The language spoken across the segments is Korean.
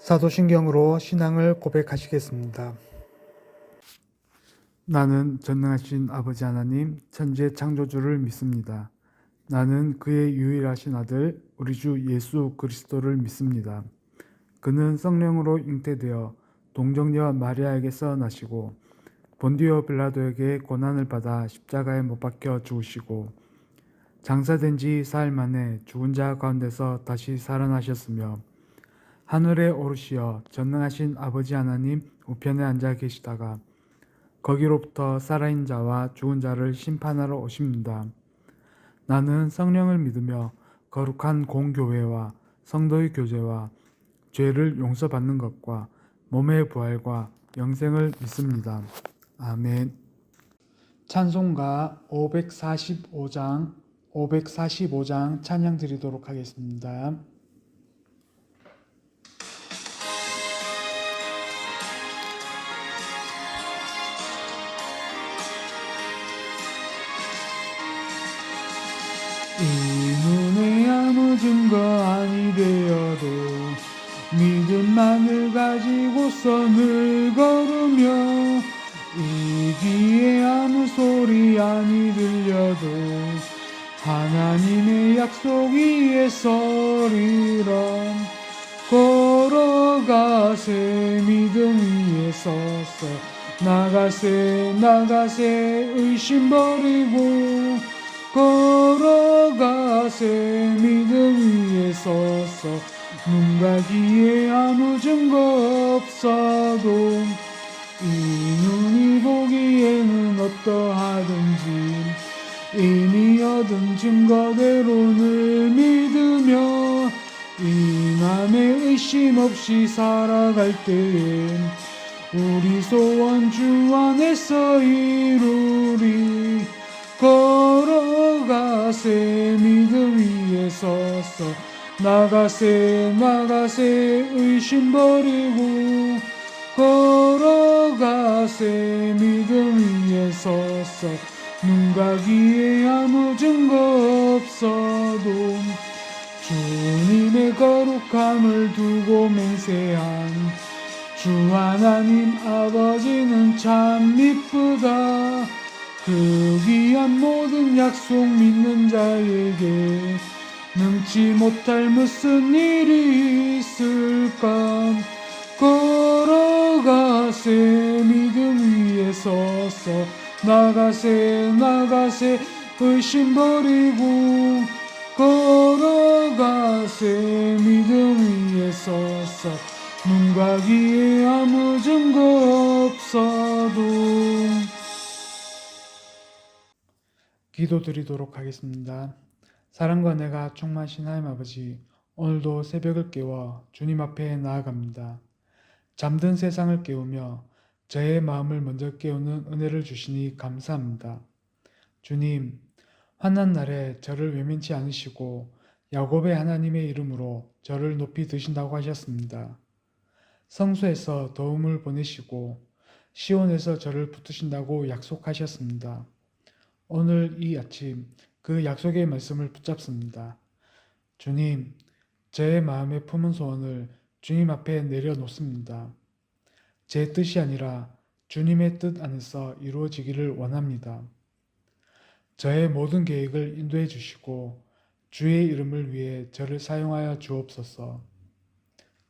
사도신경으로 신앙을 고백하시겠습니다. 나는 전능하신 아버지 하나님, 천지의 창조주를 믿습니다. 나는 그의 유일하신 아들, 우리 주 예수 그리스도를 믿습니다. 그는 성령으로 잉태되어 동정녀 마리아에게서 나시고 본디오 빌라도에게 고난을 받아 십자가에 못 박혀 죽으시고 장사된 지 사흘 만에 죽은 자 가운데서 다시 살아나셨으며 하늘에 오르시어 전능하신 아버지 하나님 우편에 앉아 계시다가 거기로부터 살아있는 자와 죽은 자를 심판하러 오십니다. 나는 성령을 믿으며 거룩한 공교회와 성도의 교제와 죄를 용서받는 것과 몸의 부활과 영생을 믿습니다. 아멘. 찬송가 545장 찬양 드리도록 하겠습니다. 이 눈에 아무 증거 아니 되어도 믿음만을 가지고서 늘 걸으며 이 귀에 아무 소리 아니 들려도 하나님의 약속 위에 서리라. 걸어가세 믿음 위에 서서 나가세 의심 버리고 걸어가세 믿음 위에 서서 눈과 귀에 아무 증거 없어도 이 눈이 보기에는 어떠하든지 이미 얻은 증거대로 늘 믿으며 이 맘에 의심 없이 살아갈 때에 우리 소원 주 안에서 이루리. 걸어가세 믿음 위에 서서 나가세 의심 버리고 걸어가세 믿음 위에 서서 눈과 귀에 아무 증거 없어도 주님의 거룩함을 두고 맹세한 주 하나님 아버지는 참 미쁘다. 그 귀한 모든 약속 믿는 자에게 능치 못할 무슨 일이 있을까. 걸어가세 믿음 위에 서서 나가세 의심 버리고 걸어가세 믿음 위에 서서 눈과 귀에 아무 증거 없어도. 기도드리도록 하겠습니다. 사랑과 은혜가 충만하신 하나님 아버지, 오늘도 새벽을 깨워 주님 앞에 나아갑니다. 잠든 세상을 깨우며 저의 마음을 먼저 깨우는 은혜를 주시니 감사합니다. 주님, 환난 날에 저를 외면치 않으시고 야곱의 하나님의 이름으로 저를 높이 드신다고 하셨습니다. 성소에서 도움을 보내시고 시온에서 저를 붙드신다고 약속하셨습니다. 오늘 이 아침 그 약속의 말씀을 붙잡습니다. 주님, 제 마음에 품은 소원을 주님 앞에 내려놓습니다. 제 뜻이 아니라 주님의 뜻 안에서 이루어지기를 원합니다. 저의 모든 계획을 인도해 주시고 주의 이름을 위해 저를 사용하여 주옵소서.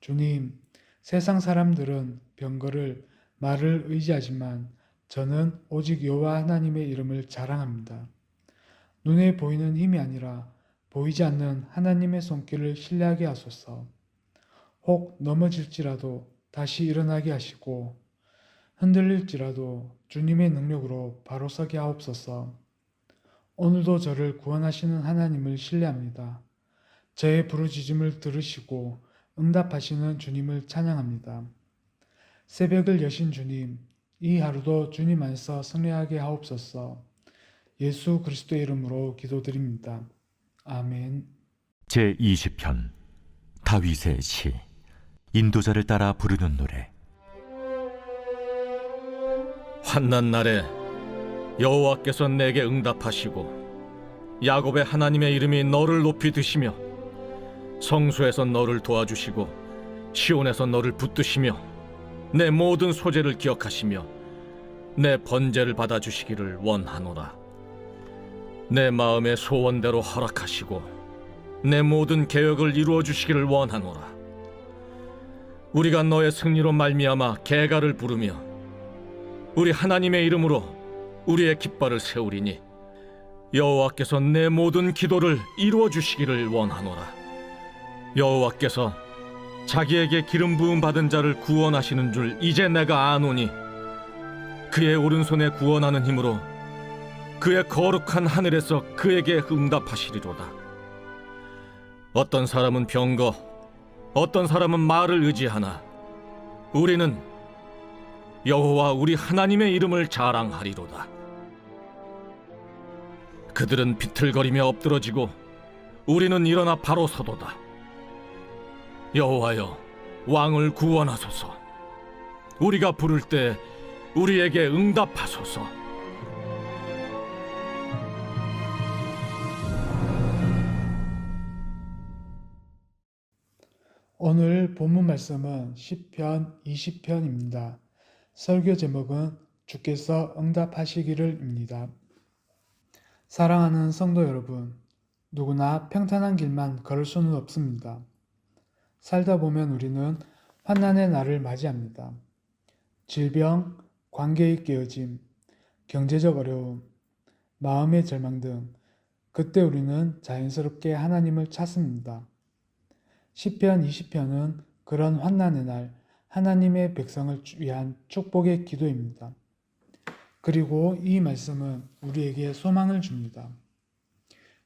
주님, 세상 사람들은 병거를 말을 의지하지만 저는 오직 여호와 하나님의 이름을 자랑합니다. 눈에 보이는 힘이 아니라 보이지 않는 하나님의 손길을 신뢰하게 하소서. 혹 넘어질지라도 다시 일어나게 하시고 흔들릴지라도 주님의 능력으로 바로 서게 하옵소서. 오늘도 저를 구원하시는 하나님을 신뢰합니다. 저의 부르짖음을 들으시고 응답하시는 주님을 찬양합니다. 새벽을 여신 주님, 이 하루도 주님 안에서 승리하게 하옵소서. 예수 그리스도의 이름으로 기도드립니다. 아멘. 제20편 다윗의 시. 인도자를 따라 부르는 노래. 환난 날에 여호와께서 내게 응답하시고 야곱의 하나님의 이름이 너를 높이 드시며 성소에서 너를 도와주시고 시온에서 너를 붙드시며 내 모든 소재를 기억하시며 내 번제를 받아주시기를 원하노라. 내 마음의 소원대로 허락하시고 내 모든 계획을 이루어 주시기를 원하노라. 우리가 너의 승리로 말미암아 계가를 부르며 우리 하나님의 이름으로 우리의 깃발을 세우리니 여호와께서 내 모든 기도를 이루어 주시기를 원하노라. 여호와께서 자기에게 기름 부음 받은 자를 구원하시는 줄 이제 내가 아노니 그의 오른손에 구원하는 힘으로 그의 거룩한 하늘에서 그에게 응답하시리로다. 어떤 사람은 병거, 어떤 사람은 말을 의지하나 우리는 여호와 우리 하나님의 이름을 자랑하리로다. 그들은 비틀거리며 엎드러지고 우리는 일어나 바로 서도다. 여호와여, 왕을 구원하소서. 우리가 부를 때 우리에게 응답하소서. 오늘 본문 말씀은 시편 20편입니다. 설교 제목은 주께서 응답하시기를입니다. 사랑하는 성도 여러분, 누구나 평탄한 길만 걸을 수는 없습니다. 살다 보면 우리는 환난의 날을 맞이합니다. 질병, 관계의 깨어짐, 경제적 어려움, 마음의 절망 등 그때 우리는 자연스럽게 하나님을 찾습니다. 시편 20편은 그런 환난의 날 하나님의 백성을 위한 축복의 기도입니다. 그리고 이 말씀은 우리에게 소망을 줍니다.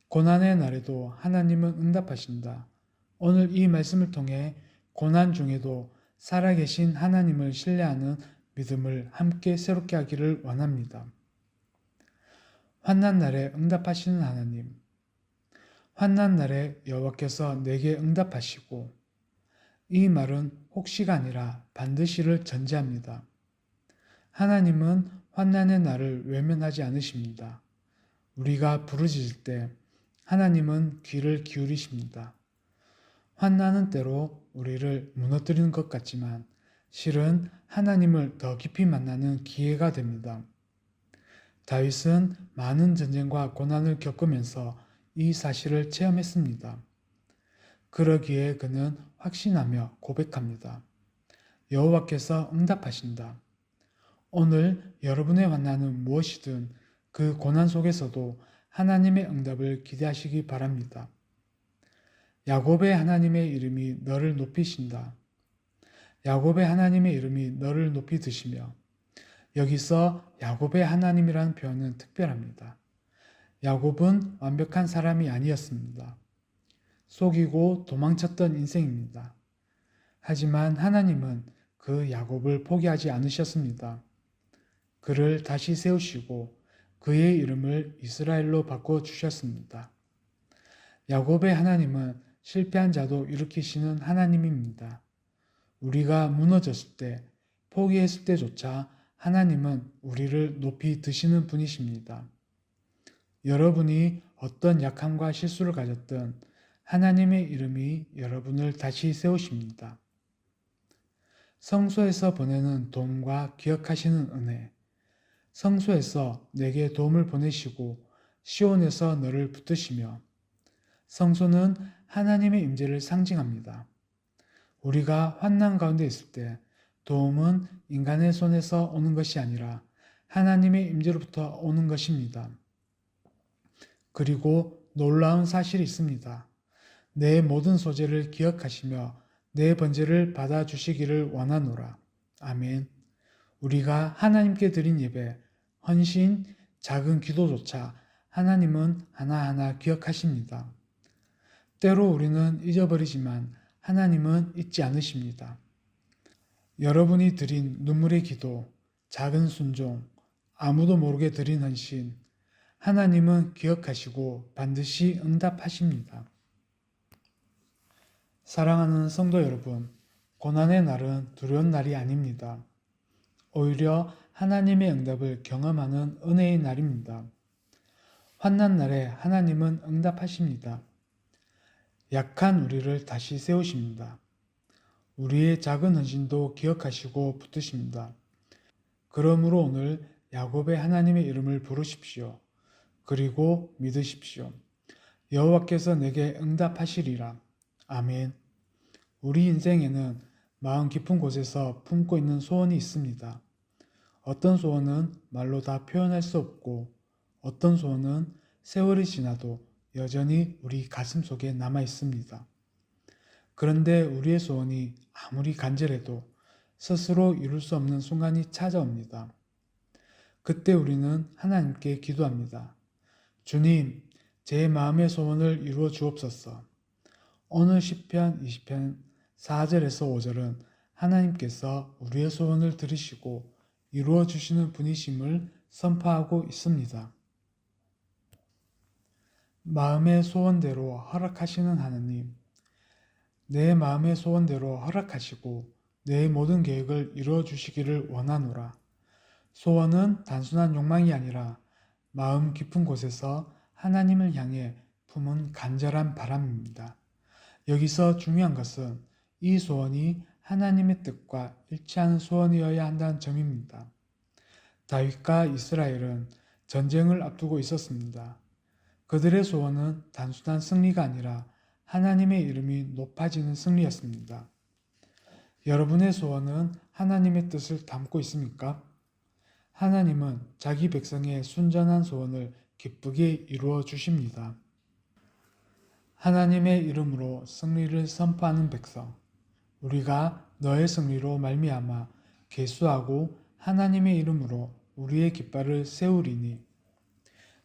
고난의 날에도 하나님은 응답하신다. 오늘 이 말씀을 통해 고난 중에도 살아계신 하나님을 신뢰하는 믿음을 함께 새롭게 하기를 원합니다. 환난 날에 응답하시는 하나님. 환난 날에 여호와께서 내게 응답하시고, 이 말은 혹시가 아니라 반드시를 전제합니다. 하나님은 환난의 날을 외면하지 않으십니다. 우리가 부르짖을 때 하나님은 귀를 기울이십니다. 환난은 때로 우리를 무너뜨리는 것 같지만 실은 하나님을 더 깊이 만나는 기회가 됩니다. 다윗은 많은 전쟁과 고난을 겪으면서 이 사실을 체험했습니다. 그러기에 그는 확신하며 고백합니다. 여호와께서 응답하신다. 오늘 여러분의 환난은 무엇이든 그 고난 속에서도 하나님의 응답을 기대하시기 바랍니다. 야곱의 하나님의 이름이 너를 높이신다. 야곱의 하나님의 이름이 너를 높이 드시며, 여기서 야곱의 하나님이라는 표현은 특별합니다. 야곱은 완벽한 사람이 아니었습니다. 속이고 도망쳤던 인생입니다. 하지만 하나님은 그 야곱을 포기하지 않으셨습니다. 그를 다시 세우시고 그의 이름을 이스라엘로 바꿔주셨습니다. 야곱의 하나님은 실패한 자도 일으키시는 하나님입니다. 우리가 무너졌을 때, 포기했을 때조차 하나님은 우리를 높이 드시는 분이십니다. 여러분이 어떤 약함과 실수를 가졌든 하나님의 이름이 여러분을 다시 세우십니다. 성소에서 보내는 도움과 기억하시는 은혜, 성소에서 내게 도움을 보내시고 시온에서 너를 붙드시며, 성소는 하나님의 임재를 상징합니다. 우리가 환난 가운데 있을 때 도움은 인간의 손에서 오는 것이 아니라 하나님의 임재로부터 오는 것입니다. 그리고 놀라운 사실이 있습니다. 내 모든 소재를 기억하시며 내 번제를 받아주시기를 원하노라. 아멘. 우리가 하나님께 드린 예배, 헌신, 작은 기도조차 하나님은 하나하나 기억하십니다. 때로 우리는 잊어버리지만 하나님은 잊지 않으십니다. 여러분이 드린 눈물의 기도, 작은 순종, 아무도 모르게 드린 헌신, 하나님은 기억하시고 반드시 응답하십니다. 사랑하는 성도 여러분, 고난의 날은 두려운 날이 아닙니다. 오히려 하나님의 응답을 경험하는 은혜의 날입니다. 환난 날에 하나님은 응답하십니다. 약한 우리를 다시 세우십니다. 우리의 작은 헌신도 기억하시고 붙드십니다. 그러므로 오늘 야곱의 하나님의 이름을 부르십시오. 그리고 믿으십시오. 여호와께서 내게 응답하시리라. 아멘. 우리 인생에는 마음 깊은 곳에서 품고 있는 소원이 있습니다. 어떤 소원은 말로 다 표현할 수 없고 어떤 소원은 세월이 지나도 여전히 우리 가슴 속에 남아 있습니다. 그런데 우리의 소원이 아무리 간절해도 스스로 이룰 수 없는 순간이 찾아옵니다. 그때 우리는 하나님께 기도합니다. 주님, 제 마음의 소원을 이루어 주옵소서. 오늘 시편 20편 4절에서 5절은 하나님께서 우리의 소원을 들으시고 이루어 주시는 분이심을 선포하고 있습니다. 마음의 소원대로 허락하시는 하나님, 내 마음의 소원대로 허락하시고 내 모든 계획을 이루어 주시기를 원하노라. 소원은 단순한 욕망이 아니라 마음 깊은 곳에서 하나님을 향해 품은 간절한 바람입니다. 여기서 중요한 것은 이 소원이 하나님의 뜻과 일치하는 소원이어야 한다는 점입니다. 다윗과 이스라엘은 전쟁을 앞두고 있었습니다. 그들의 소원은 단순한 승리가 아니라 하나님의 이름이 높아지는 승리였습니다. 여러분의 소원은 하나님의 뜻을 담고 있습니까? 하나님은 자기 백성의 순전한 소원을 기쁘게 이루어 주십니다. 하나님의 이름으로 승리를 선포하는 백성, 우리가 너의 승리로 말미암아 계수하고 하나님의 이름으로 우리의 깃발을 세우리니.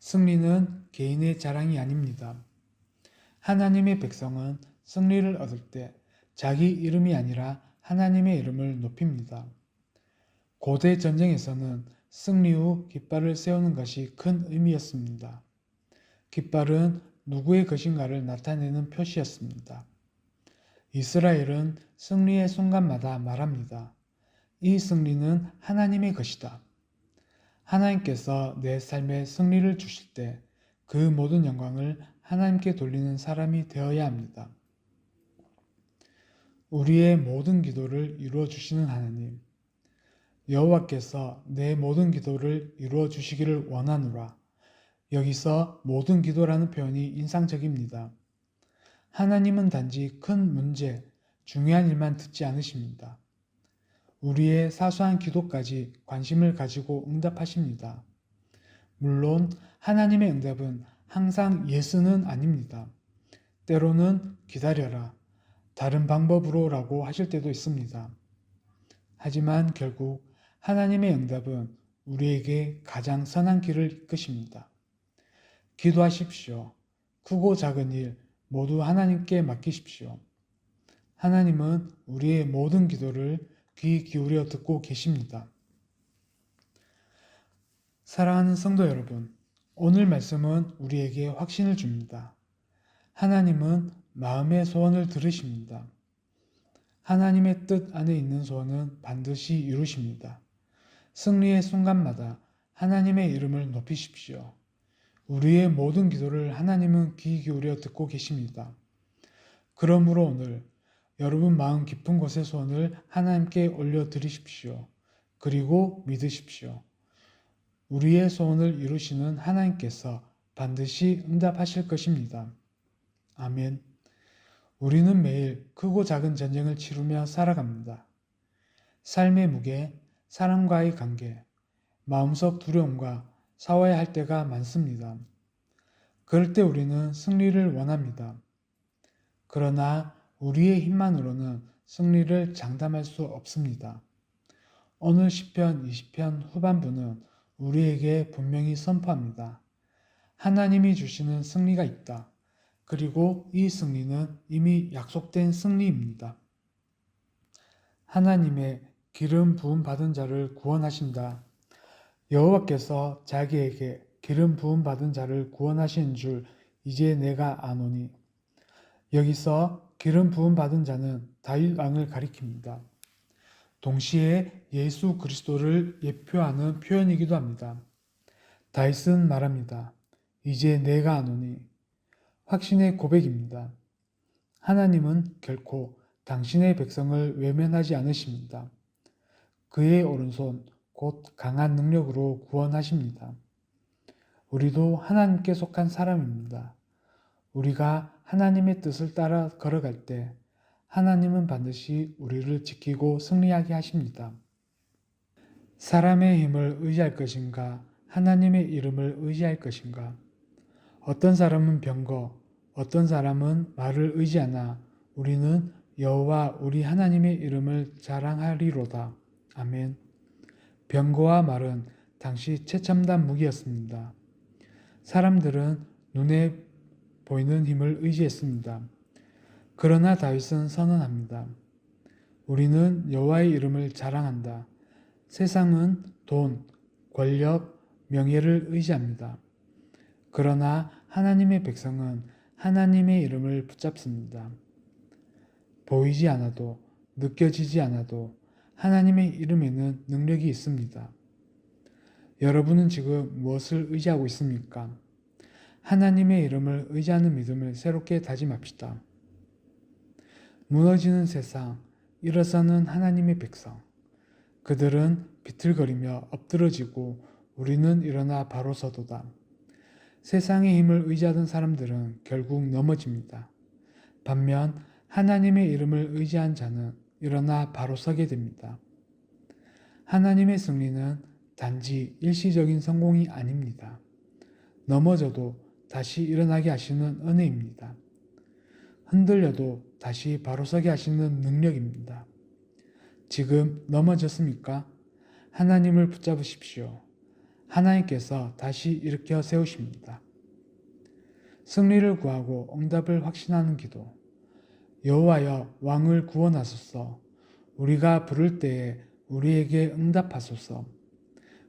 승리는 개인의 자랑이 아닙니다. 하나님의 백성은 승리를 얻을 때 자기 이름이 아니라 하나님의 이름을 높입니다. 고대 전쟁에서는 승리 후 깃발을 세우는 것이 큰 의미였습니다. 깃발은 누구의 것인가를 나타내는 표시였습니다. 이스라엘은 승리의 순간마다 말합니다. 이 승리는 하나님의 것이다. 하나님께서 내 삶에 승리를 주실 때 그 모든 영광을 하나님께 돌리는 사람이 되어야 합니다. 우리의 모든 기도를 이루어 주시는 하나님, 여호와께서 내 모든 기도를 이루어 주시기를 원하노라. 여기서 모든 기도라는 표현이 인상적입니다. 하나님은 단지 큰 문제, 중요한 일만 듣지 않으십니다. 우리의 사소한 기도까지 관심을 가지고 응답하십니다. 물론 하나님의 응답은 항상 예스는 아닙니다. 때로는 기다려라, 다른 방법으로라고 하실 때도 있습니다. 하지만 결국 하나님의 응답은 우리에게 가장 선한 길을 이끄십니다. 기도하십시오. 크고 작은 일 모두 하나님께 맡기십시오. 하나님은 우리의 모든 기도를 귀 기울여 듣고 계십니다. 사랑하는 성도 여러분, 오늘 말씀은 우리에게 확신을 줍니다. 하나님은 마음의 소원을 들으십니다. 하나님의 뜻 안에 있는 소원은 반드시 이루십니다. 승리의 순간마다 하나님의 이름을 높이십시오. 우리의 모든 기도를 하나님은 귀 기울여 듣고 계십니다. 그러므로 오늘 여러분 마음 깊은 곳의 소원을 하나님께 올려드리십시오. 그리고 믿으십시오. 우리의 소원을 이루시는 하나님께서 반드시 응답하실 것입니다. 아멘. 우리는 매일 크고 작은 전쟁을 치르며 살아갑니다. 삶의 무게, 사람과의 관계, 마음속 두려움과 싸워야 할 때가 많습니다. 그럴 때 우리는 승리를 원합니다. 그러나 우리의 힘만으로는 승리를 장담할 수 없습니다. 오늘 시편 20편 후반부는 우리에게 분명히 선포합니다. 하나님이 주시는 승리가 있다. 그리고 이 승리는 이미 약속된 승리입니다. 하나님의 기름 부음 받은 자를 구원하신다. 여호와께서 자기에게 기름 부음 받은 자를 구원하신 줄 이제 내가 아노니. 여기서 기름 부음 받은 자는 다윗 왕을 가리킵니다. 동시에 예수 그리스도를 예표하는 표현이기도 합니다. 다윗은 말합니다. 이제 내가 아노니. 확신의 고백입니다. 하나님은 결코 당신의 백성을 외면하지 않으십니다. 그의 오른손 곧 강한 능력으로 구원하십니다. 우리도 하나님께 속한 사람입니다. 우리가 하나님의 뜻을 따라 걸어갈 때 하나님은 반드시 우리를 지키고 승리하게 하십니다. 사람의 힘을 의지할 것인가, 하나님의 이름을 의지할 것인가? 어떤 사람은 병거, 어떤 사람은 말을 의지하나 우리는 여호와 우리 하나님의 이름을 자랑하리로다. 아멘. 병거와 말은 당시 최첨단 무기였습니다. 사람들은 눈에 보이는 힘을 의지했습니다. 그러나 다윗은 선언합니다. 우리는 여호와의 이름을 자랑한다. 세상은 돈, 권력, 명예를 의지합니다. 그러나 하나님의 백성은 하나님의 이름을 붙잡습니다. 보이지 않아도, 느껴지지 않아도 하나님의 이름에는 능력이 있습니다. 여러분은 지금 무엇을 의지하고 있습니까? 하나님의 이름을 의지하는 믿음을 새롭게 다짐합시다. 무너지는 세상, 일어서는 하나님의 백성. 그들은 비틀거리며 엎드러지고 우리는 일어나 바로 서도다. 세상의 힘을 의지하던 사람들은 결국 넘어집니다. 반면 하나님의 이름을 의지한 자는 일어나 바로 서게 됩니다. 하나님의 승리는 단지 일시적인 성공이 아닙니다. 넘어져도 다시 일어나게 하시는 은혜입니다. 흔들려도 다시 바로 서게 하시는 능력입니다. 지금 넘어졌습니까? 하나님을 붙잡으십시오. 하나님께서 다시 일으켜 세우십니다. 승리를 구하고 응답을 확신하는 기도. 여호와여 왕을 구원하소서. 우리가 부를 때에 우리에게 응답하소서.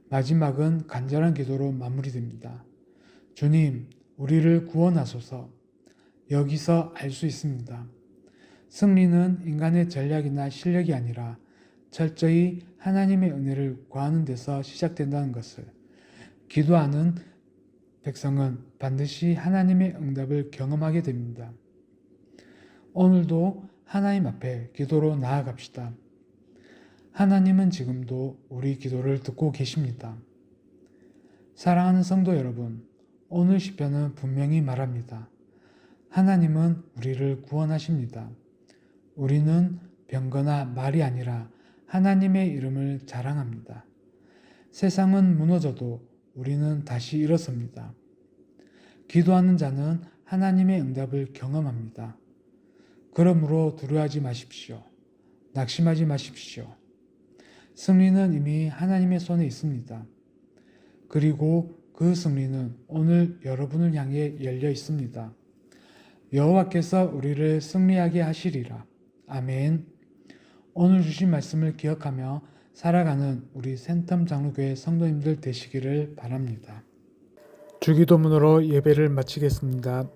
마지막은 간절한 기도로 마무리됩니다. 주님, 우리를 구원하소서. 여기서 알 수 있습니다. 승리는 인간의 전략이나 실력이 아니라 철저히 하나님의 은혜를 구하는 데서 시작된다는 것을. 기도하는 백성은 반드시 하나님의 응답을 경험하게 됩니다. 오늘도 하나님 앞에 기도로 나아갑시다. 하나님은 지금도 우리 기도를 듣고 계십니다. 사랑하는 성도 여러분, 오늘 시편은 분명히 말합니다. 하나님은 우리를 구원하십니다. 우리는 병거나 말이 아니라 하나님의 이름을 자랑합니다. 세상은 무너져도 우리는 다시 일어섭니다. 기도하는 자는 하나님의 응답을 경험합니다. 그러므로 두려워하지 마십시오. 낙심하지 마십시오. 승리는 이미 하나님의 손에 있습니다. 그리고 그 승리는 오늘 여러분을 향해 열려 있습니다. 여호와께서 우리를 승리하게 하시리라. 아멘. 오늘 주신 말씀을 기억하며 살아가는 우리 센텀 장로교회 성도님들 되시기를 바랍니다. 주기도문으로 예배를 마치겠습니다.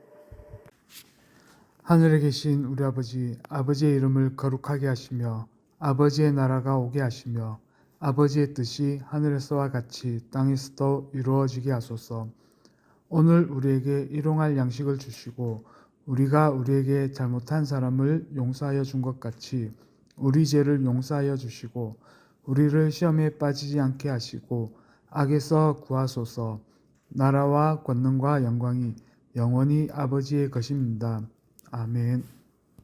하늘에 계신 우리 아버지, 아버지의 이름을 거룩하게 하시며 아버지의 나라가 오게 하시며 아버지의 뜻이 하늘에서와 같이 땅에서도 이루어지게 하소서. 오늘 우리에게 일용할 양식을 주시고 우리가 우리에게 잘못한 사람을 용서하여 준 것 같이 우리 죄를 용서하여 주시고 우리를 시험에 빠지지 않게 하시고 악에서 구하소서. 나라와 권능과 영광이 영원히 아버지의 것입니다. 아멘.